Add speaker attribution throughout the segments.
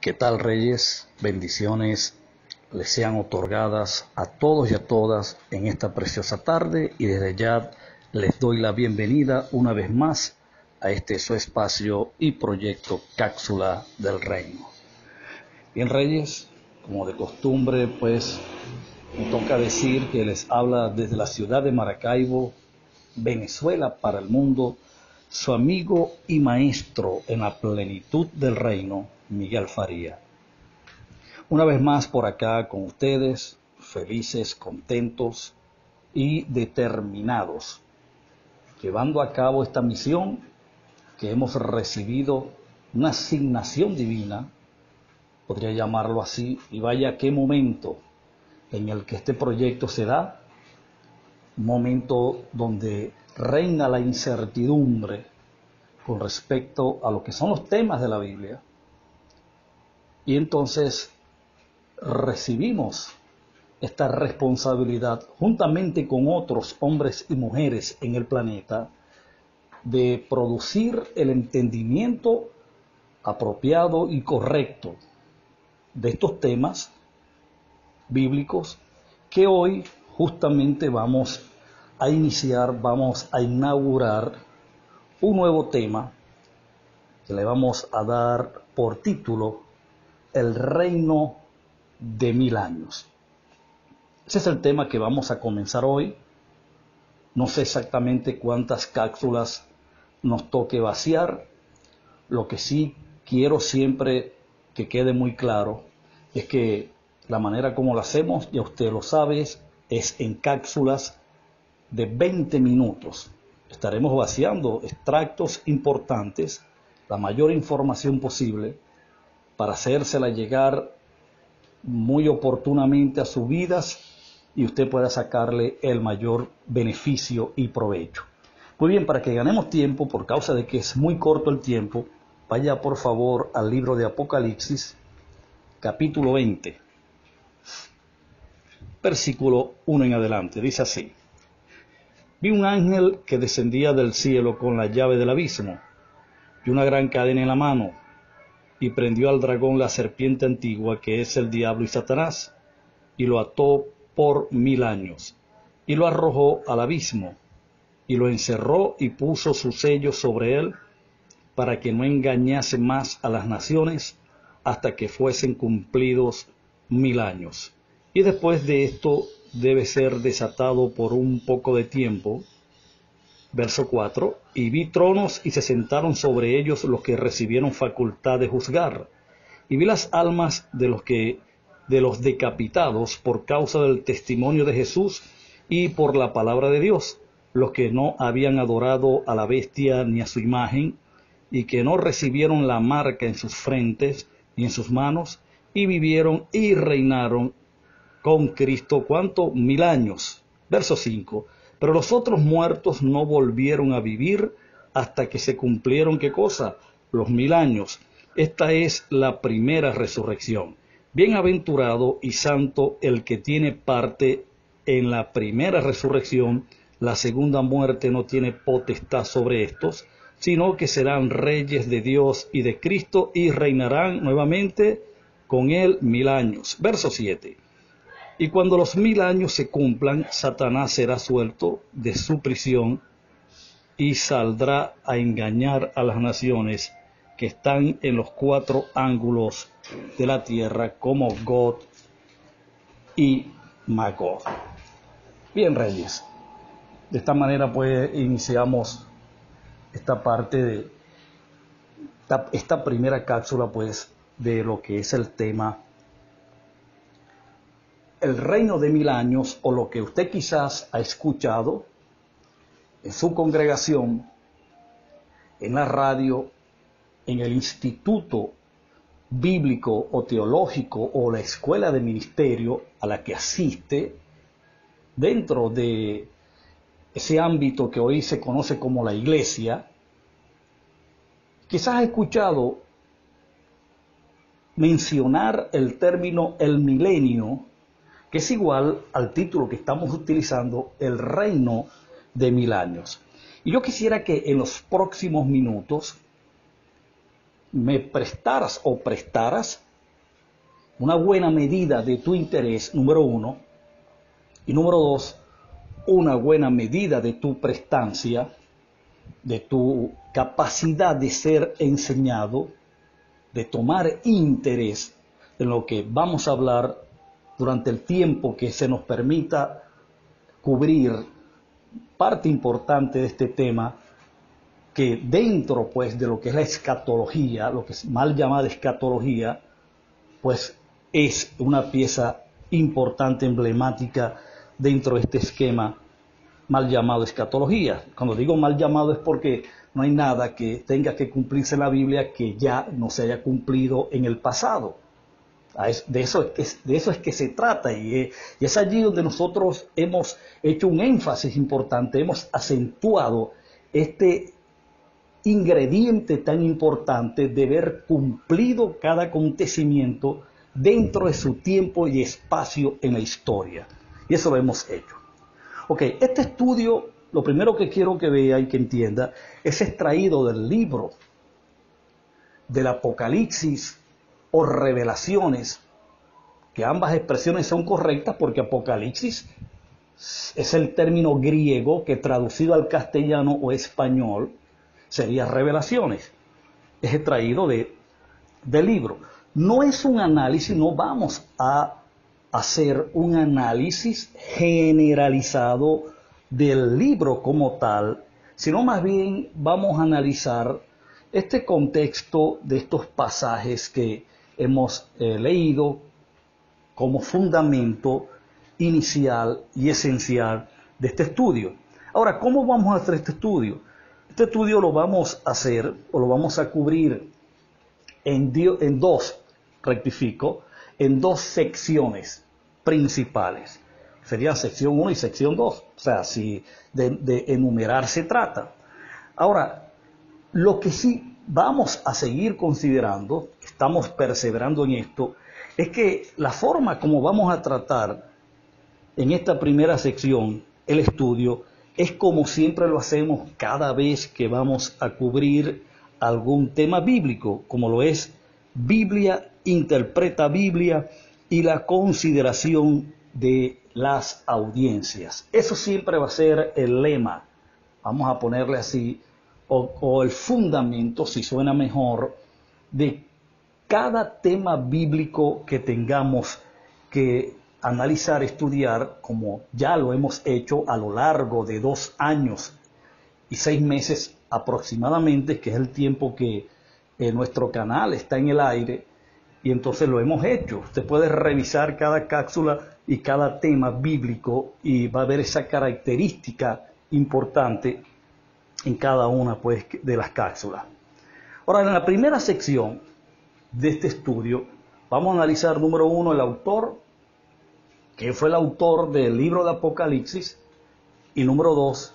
Speaker 1: ¿Qué tal, Reyes? Bendiciones les sean otorgadas a todos y a todas en esta preciosa tarde, y desde ya les doy la bienvenida una vez más a este su espacio y proyecto Cápsula del Reino. Bien, Reyes, como de costumbre, pues me toca decir que les habla desde la ciudad de Maracaibo, Venezuela para el mundo, su amigo y maestro en la plenitud del reino, Miguel Faría. Una vez más por acá con ustedes, felices, contentos y determinados, llevando a cabo esta misión que hemos recibido, una asignación divina, podría llamarlo así, y vaya qué momento en el que este proyecto se da, un momento donde reina la incertidumbre con respecto a lo que son los temas de la Biblia, y entonces recibimos esta responsabilidad juntamente con otros hombres y mujeres en el planeta de producir el entendimiento apropiado y correcto de estos temas bíblicos que hoy justamente vamos a iniciar, vamos a inaugurar un nuevo tema que le vamos a dar por título El Reino de 1000 años. Ese es el tema que vamos a comenzar hoy. No sé exactamente cuántas cápsulas nos toque vaciar. Lo que sí quiero siempre que quede muy claro es que la manera como lo hacemos, ya usted lo sabe, es en cápsulas de 20 minutos. Estaremos vaciando extractos importantes, la mayor información posible, para hacérsela llegar muy oportunamente a sus vidas y usted pueda sacarle el mayor beneficio y provecho. Muy bien, para que ganemos tiempo, por causa de que es muy corto el tiempo, vaya por favor al libro de Apocalipsis, capítulo 20, versículo 1 en adelante. Dice así: Vi un ángel que descendía del cielo con la llave del abismo y una gran cadena en la mano, y prendió al dragón, la serpiente antigua, que es el diablo y Satanás, y lo ató por 1000 años, y lo arrojó al abismo, y lo encerró y puso su sello sobre él, para que no engañase más a las naciones hasta que fuesen cumplidos 1000 años. Y después de esto debe ser desatado por un poco de tiempo. Verso 4, y vi tronos y se sentaron sobre ellos los que recibieron facultad de juzgar, y vi las almas de los decapitados por causa del testimonio de Jesús y por la palabra de Dios, los que no habían adorado a la bestia ni a su imagen, y que no recibieron la marca en sus frentes ni en sus manos, y vivieron y reinaron con Cristo, ¿cuánto? 1000 años. Verso 5, pero los otros muertos no volvieron a vivir hasta que se cumplieron, ¿qué cosa? Los 1000 años. Esta es la primera resurrección. Bienaventurado y santo el que tiene parte en la primera resurrección. La segunda muerte no tiene potestad sobre estos, sino que serán reyes de Dios y de Cristo, y reinarán nuevamente con él 1000 años. Verso 7. Y cuando los 1000 años se cumplan, Satanás será suelto de su prisión y saldrá a engañar a las naciones que están en los 4 ángulos de la tierra, como Gog y Magog. Bien, Reyes, de esta manera pues iniciamos esta parte de esta primera cápsula pues de lo que es el tema El reino de 1000 años, o lo que usted quizás ha escuchado en su congregación, en la radio, en el instituto bíblico o teológico o la escuela de ministerio a la que asiste, dentro de ese ámbito que hoy se conoce como la iglesia. Quizás ha escuchado mencionar el término el milenio, que es igual al título que estamos utilizando, el reino de 1000 años. Y yo quisiera que en los próximos minutos me prestaras una buena medida de tu interés, número uno, y número dos, una buena medida de tu prestancia, de tu capacidad de ser enseñado, de tomar interés en lo que vamos a hablar durante el tiempo que se nos permita cubrir parte importante de este tema, que dentro pues de lo que es la escatología, lo que es mal llamada escatología, pues es una pieza importante, emblemática dentro de este esquema mal llamado escatología. Cuando digo mal llamado es porque no hay nada que tenga que cumplirse en la Biblia que ya no se haya cumplido en el pasado. De eso es que se trata, y es allí donde nosotros hemos hecho un énfasis importante, hemos acentuado este ingrediente tan importante de ver cumplido cada acontecimiento dentro de su tiempo y espacio en la historia. Y eso lo hemos hecho. Ok, este estudio, lo primero que quiero que vea y que entienda, es extraído del libro del Apocalipsis o Revelaciones, que ambas expresiones son correctas porque Apocalipsis es el término griego que traducido al castellano o español sería Revelaciones. Es extraído del libro. No es un análisis, no vamos a hacer un análisis generalizado del libro como tal, sino más bien vamos a analizar este contexto de estos pasajes que hemos leído como fundamento inicial y esencial de este estudio. Ahora, ¿cómo vamos a hacer este estudio? Este estudio lo vamos a hacer o lo vamos a cubrir en dos secciones principales. Sería sección 1 y sección 2. O sea, si de enumerar se trata. Ahora, lo que sí vamos a seguir considerando, estamos perseverando en esto, es que la forma como vamos a tratar en esta primera sección el estudio es como siempre lo hacemos cada vez que vamos a cubrir algún tema bíblico, como lo es Biblia, interpreta Biblia y la consideración de las audiencias. Eso siempre va a ser el lema, vamos a ponerle así, o el fundamento, si suena mejor, de cada tema bíblico que tengamos que analizar, estudiar, como ya lo hemos hecho a lo largo de 2 años y 6 meses aproximadamente, que es el tiempo que nuestro canal está en el aire, y entonces lo hemos hecho. Usted puede revisar cada cápsula y cada tema bíblico y va a ver esa característica importante en cada una pues, de las cápsulas. Ahora, en la primera sección de este estudio, vamos a analizar, número 1, el autor, que fue el autor del libro de Apocalipsis, y número 2,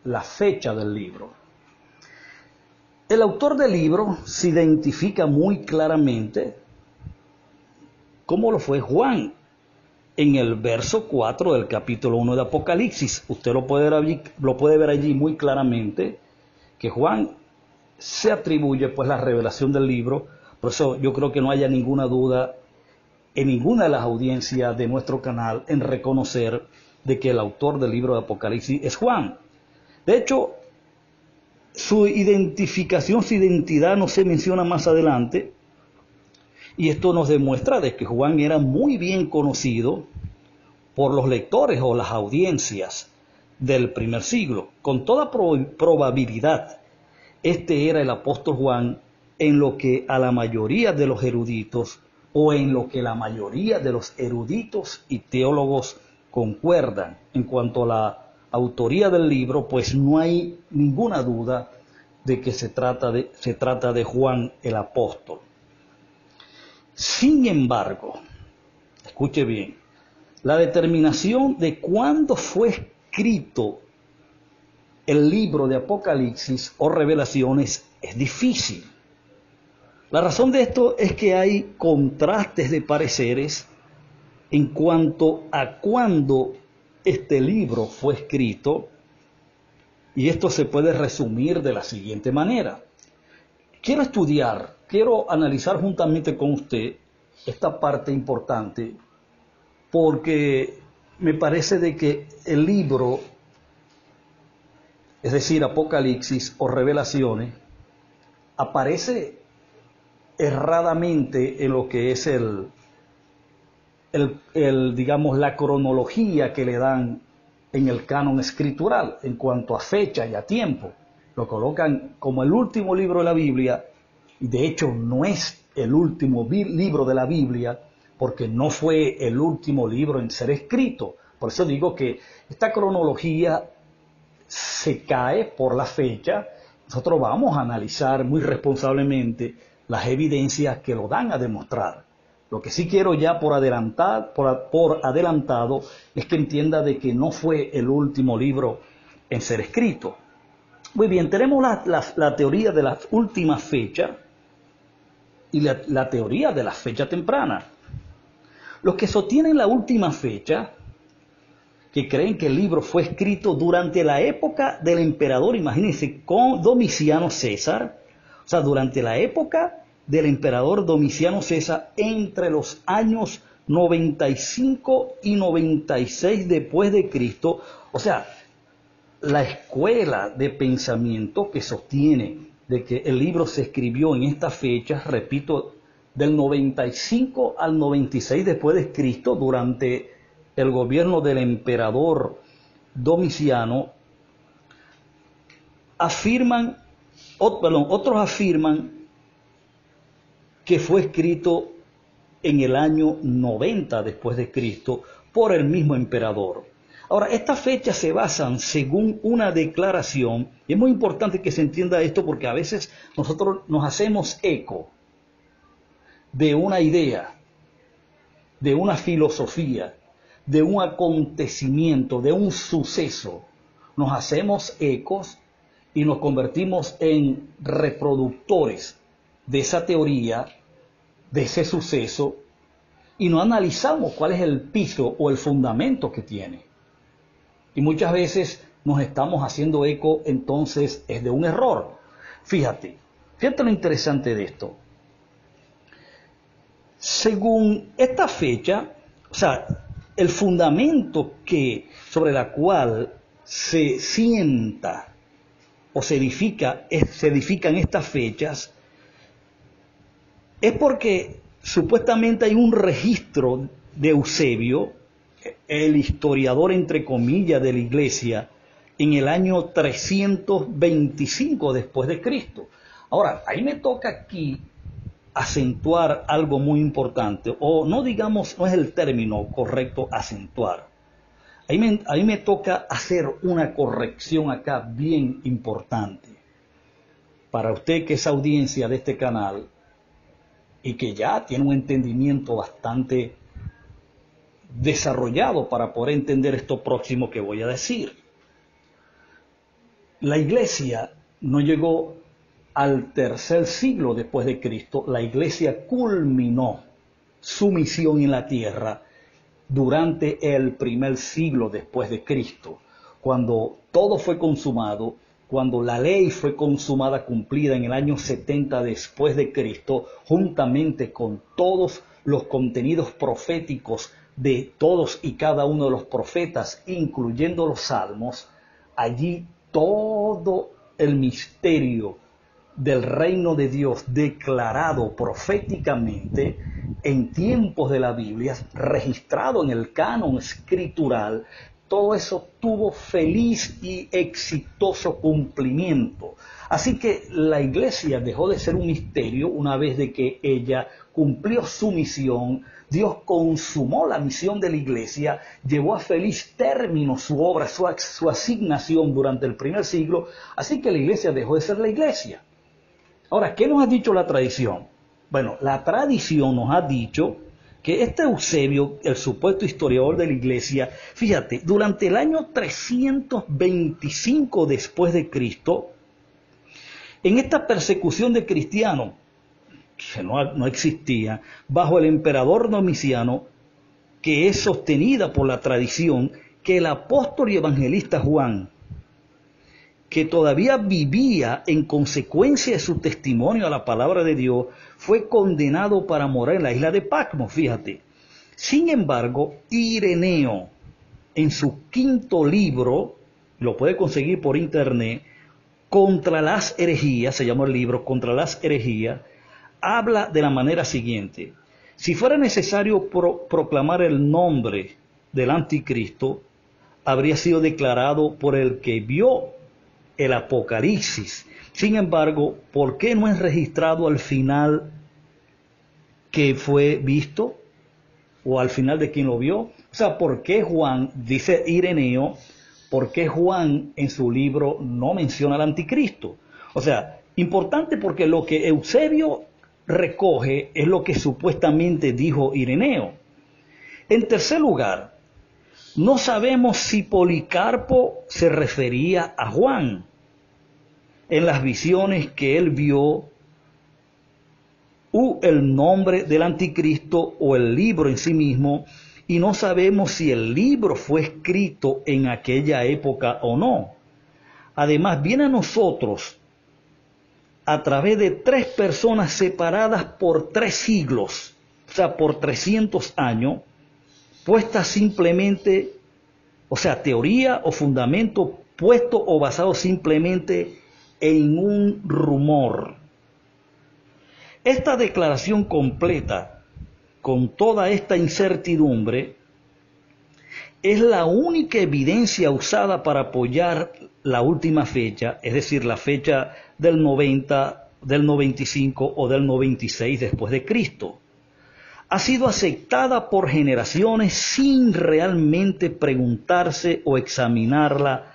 Speaker 1: la fecha del libro. El autor del libro se identifica muy claramente como lo fue Juan en el verso 4 del capítulo 1 de Apocalipsis. Usted lo puede ver allí muy claramente, que Juan se atribuye pues la revelación del libro. Por eso yo creo que no haya ninguna duda en ninguna de las audiencias de nuestro canal en reconocer de que el autor del libro de Apocalipsis es Juan. De hecho, su identificación, su identidad no se menciona más adelante, y esto nos demuestra de que Juan era muy bien conocido por los lectores o las audiencias del primer siglo. Con toda probabilidad, este era el apóstol Juan en lo que a la mayoría de los eruditos o en lo que la mayoría de los eruditos y teólogos concuerdan. En cuanto a la autoría del libro, pues no hay ninguna duda de que se trata de Juan el apóstol. Sin embargo, escuche bien, la determinación de cuándo fue escrito el libro de Apocalipsis o Revelaciones es difícil. La razón de esto es que hay contrastes de pareceres en cuanto a cuándo este libro fue escrito, y esto se puede resumir de la siguiente manera. Quiero analizar juntamente con usted esta parte importante porque me parece de que el libro, es decir, Apocalipsis o Revelaciones, aparece erradamente en lo que es digamos, la cronología que le dan en el canon escritural en cuanto a fecha y a tiempo. Lo colocan como el último libro de la Biblia, y de hecho no es el último libro de la Biblia, porque no fue el último libro en ser escrito. Por eso digo que esta cronología se cae por la fecha. Nosotros vamos a analizar muy responsablemente las evidencias que lo dan a demostrar. Lo que sí quiero ya por adelantado es que entienda de que no fue el último libro en ser escrito. Muy bien, tenemos la teoría de las últimas fechas y la teoría de la fecha temprana. Los que sostienen la última fecha, que creen que el libro fue escrito durante la época del emperador, imagínense, con Domiciano César, o sea, durante la época del emperador Domiciano César, entre los años 95 y 96 después de Cristo. O sea, la escuela de pensamiento que sostiene de que el libro se escribió en estas fechas, repito, del 95 al 96 después de Cristo, durante el gobierno del emperador Domiciano, otros afirman que fue escrito en el año 90 después de Cristo por el mismo emperador. Ahora, estas fechas se basan según una declaración, y es muy importante que se entienda esto porque a veces nosotros nos hacemos eco de una idea, de una filosofía, de un acontecimiento, de un suceso. Nos hacemos ecos y nos convertimos en reproductores de esa teoría, de ese suceso, y no analizamos cuál es el piso o el fundamento que tiene. Y muchas veces nos estamos haciendo eco, entonces es de un error. Fíjate lo interesante de esto. Según esta fecha, o sea, el fundamento sobre la cual se sienta o se edifican estas fechas, es porque supuestamente hay un registro de Eusebio, el historiador entre comillas de la iglesia, en el año 325 después de Cristo. Ahora, ahí me toca aquí acentuar algo muy importante, o no digamos, no es el término correcto acentuar. Ahí me toca hacer una corrección acá bien importante. Para usted que es audiencia de este canal y que ya tiene un entendimiento bastante desarrollado para poder entender esto próximo que voy a decir. La iglesia no llegó al tercer siglo después de Cristo. La iglesia culminó su misión en la tierra durante el primer siglo después de Cristo, cuando todo fue consumado, cuando la ley fue consumada, cumplida en el año 70 después de Cristo, juntamente con todos los contenidos proféticos de todos y cada uno de los profetas, incluyendo los salmos. Allí todo el misterio del reino de Dios declarado proféticamente en tiempos de la Biblia, registrado en el canon escritural, todo eso tuvo feliz y exitoso cumplimiento. Así que la iglesia dejó de ser un misterio una vez de que ella cumplió su misión. Dios consumó la misión de la iglesia, llevó a feliz término su obra, su asignación durante el primer siglo. Así que la iglesia dejó de ser la iglesia. Ahora, ¿qué nos ha dicho la tradición? Bueno, la tradición nos ha dicho que este Eusebio, el supuesto historiador de la iglesia, fíjate, durante el año 325 después de Cristo, en esta persecución de cristianos, que no existía, bajo el emperador Domiciano, que es sostenida por la tradición, que el apóstol y evangelista Juan, que todavía vivía en consecuencia de su testimonio a la palabra de Dios, fue condenado para morir en la isla de Patmos, fíjate. Sin embargo, Ireneo, en su quinto libro, lo puede conseguir por internet, Contra las herejías, se llama el libro, Contra las herejías, habla de la manera siguiente: si fuera necesario proclamar el nombre del anticristo, habría sido declarado por el que vio el Apocalipsis. Sin embargo, ¿por qué no es registrado al final que fue visto? ¿O al final de quien lo vio? O sea, ¿por qué Juan, dice Ireneo, por qué Juan en su libro no menciona al anticristo? O sea, importante porque lo que Eusebio recoge es lo que supuestamente dijo Ireneo. En tercer lugar, no sabemos si Policarpo se refería a Juan en las visiones que él vio, u el nombre del anticristo o el libro en sí mismo, y no sabemos si el libro fue escrito en aquella época o no. Además, viene a nosotros a través de 3 personas separadas por 3 siglos, o sea, por 300 años, puestas simplemente, o sea, teoría o fundamento puesto o basado simplemente en un rumor. Esta declaración completa, con toda esta incertidumbre, es la única evidencia usada para apoyar la última fecha, es decir, la fecha del 90, del 95 o del 96 después de Cristo. Ha sido aceptada por generaciones sin realmente preguntarse o examinarla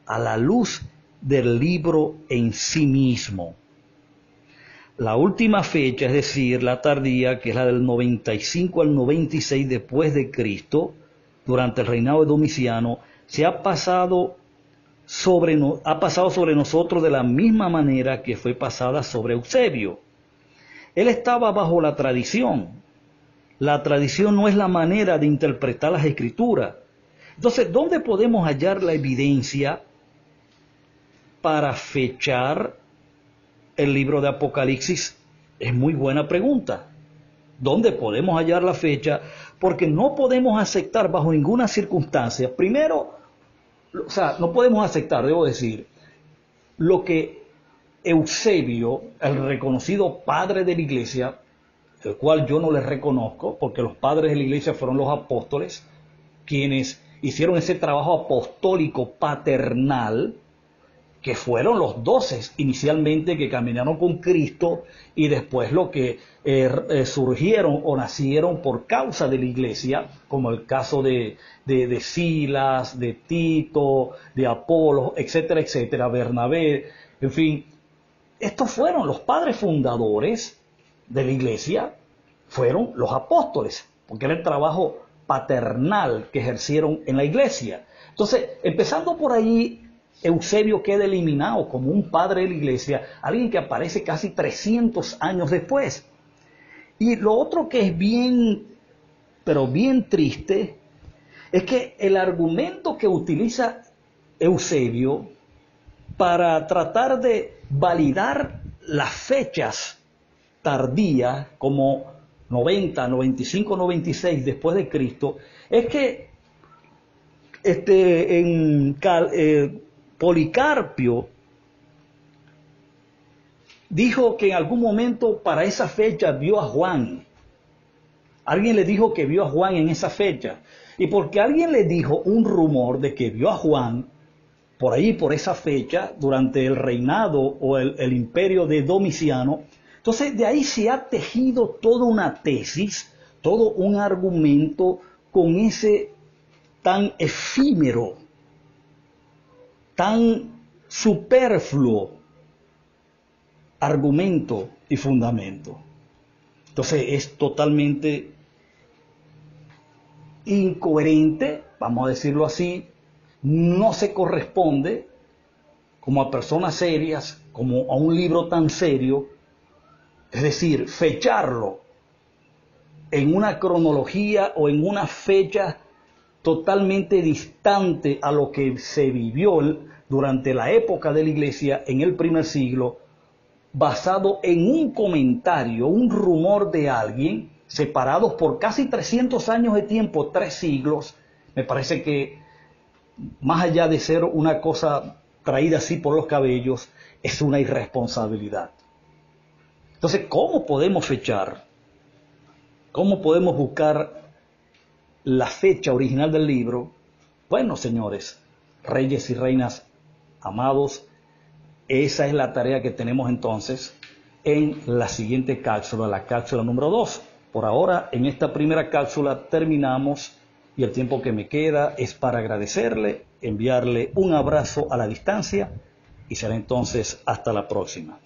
Speaker 1: a la luz del libro en sí mismo. La última fecha, es decir, la tardía, que es la del 95 al 96 después de Cristo, durante el reinado de Domiciano, ha pasado sobre nosotros de la misma manera que fue pasada sobre Eusebio. Él estaba bajo la tradición. La tradición no es la manera de interpretar las Escrituras. Entonces, ¿dónde podemos hallar la evidencia para fechar el libro de Apocalipsis? Es muy buena pregunta. ¿Dónde podemos hallar la fecha? Porque no podemos aceptar bajo ninguna circunstancia, primero, o sea, no podemos aceptar, debo decir, lo que Eusebio, el reconocido padre de la iglesia, el cual yo no le reconozco, porque los padres de la iglesia fueron los apóstoles, quienes hicieron ese trabajo apostólico paternal, que fueron los 12 inicialmente que caminaron con Cristo y después lo que surgieron o nacieron por causa de la iglesia, como el caso de Silas, de Tito, de Apolo, etcétera, etcétera, Bernabé, en fin. Estos fueron los padres fundadores de la iglesia, fueron los apóstoles, porque era el trabajo paternal que ejercieron en la iglesia. Entonces, empezando por ahí, Eusebio queda eliminado como un padre de la iglesia, alguien que aparece casi 300 años después. Y lo otro que es bien, pero bien triste, es que el argumento que utiliza Eusebio para tratar de validar las fechas tardías como 90, 95, 96 después de Cristo, es que Policarpio dijo que en algún momento para esa fecha vio a Juan. Alguien le dijo que vio a Juan en esa fecha. Y porque alguien le dijo un rumor de que vio a Juan por ahí, por esa fecha, durante el reinado o el imperio de Domiciano, entonces de ahí se ha tejido toda una tesis, todo un argumento con ese tan efímero, tan superfluo argumento y fundamento. Entonces es totalmente incoherente, vamos a decirlo así, no se corresponde como a personas serias, como a un libro tan serio, es decir, fecharlo en una cronología o en una fecha totalmente distante a lo que se vivió, durante la época de la iglesia en el primer siglo, basado en un comentario, un rumor de alguien, separados por casi 300 años de tiempo, 3 siglos. Me parece que más allá de ser una cosa traída así por los cabellos, es una irresponsabilidad. Entonces, ¿cómo podemos fechar? ¿Cómo podemos buscar la fecha original del libro? Bueno, señores, reyes y reinas amados, esa es la tarea que tenemos entonces en la siguiente cápsula, la cápsula número 2. Por ahora, en esta primera cápsula terminamos y el tiempo que me queda es para agradecerle, enviarle un abrazo a la distancia y será entonces hasta la próxima.